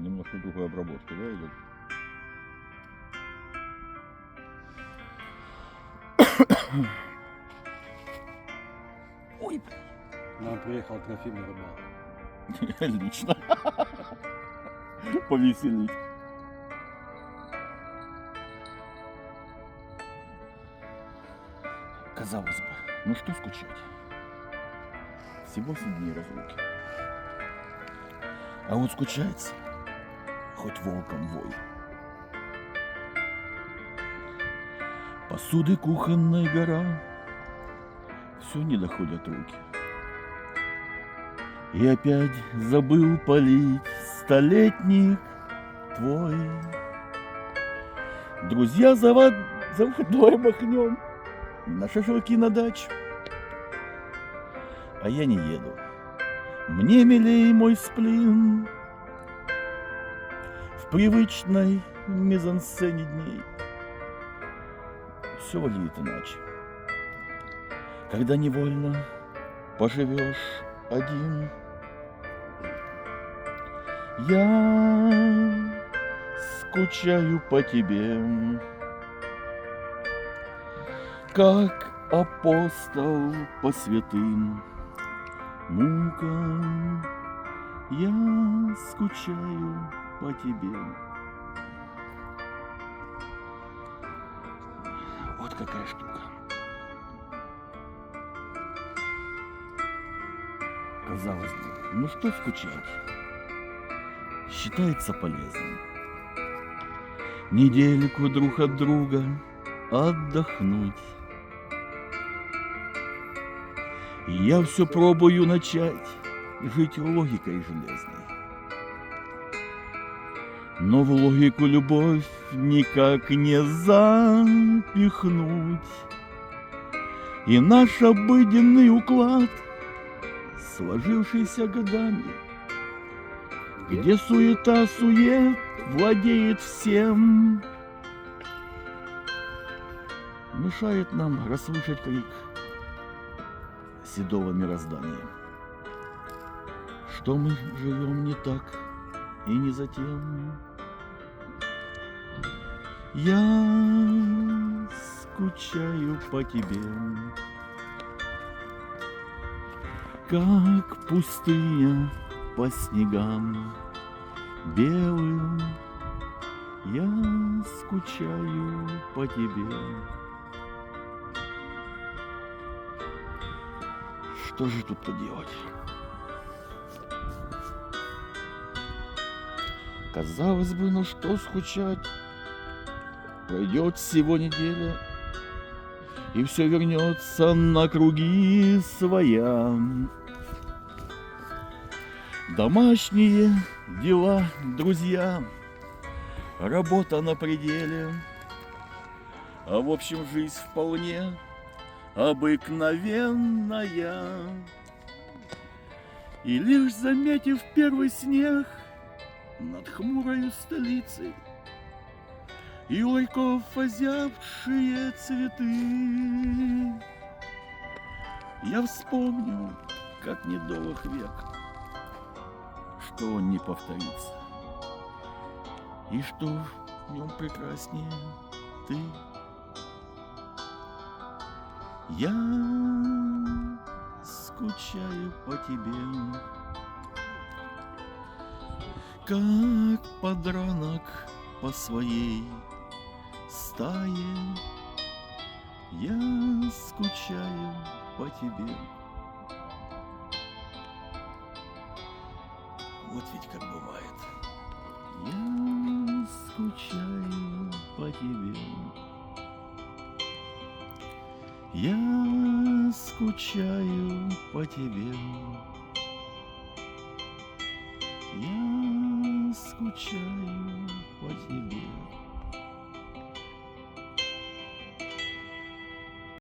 немножко другой обработки, да, идет? Ой, Нам приехал Трофим на рыбалку. лично. Повеселить. Казалось бы, ну что скучать? Всего 7 дней разлуки. А вот скучается, хоть волком вой. Посуды кухонной гора, все не доходят руки. И опять забыл полить столетник твой. Друзья за водой махнем на шашлыки на дачу. А я не еду. Мне милей мой сплин в привычной мизансцене дней. Все выглядит иначе. Когда невольно поживешь один, я скучаю по тебе, как апостол по святым мукам. Я скучаю по тебе. Вот какая штука. Казалось бы, ну что скучать? Считается полезным недельку друг от друга отдохнуть. И я все пробую начать жить логикой железной. Но в логику любовь никак не запихнуть. И наш обыденный уклад, сложившийся годами, где суета-сует владеет всем, мешает нам расслышать крик седого мироздания, что мы живем не так и не за тем. Я скучаю по тебе, как пустыня по снегам белым. Я скучаю по тебе. Что же тут поделать? Казалось бы, ну что скучать? Пройдет всего неделя, и все вернется на круги своя. Домашние дела, друзья, работа на пределе, а в общем жизнь вполне обыкновенная. И лишь заметив первый снег над хмурою столицей и горько озябшие цветы, я вспомню, как недолг век, что он не повторится, и что в нем прекраснее ты. Я скучаю по тебе, как подранок по своей стае. Я скучаю по тебе. Вот ведь как бывает. Я скучаю по тебе. Я скучаю по тебе. Я скучаю по тебе.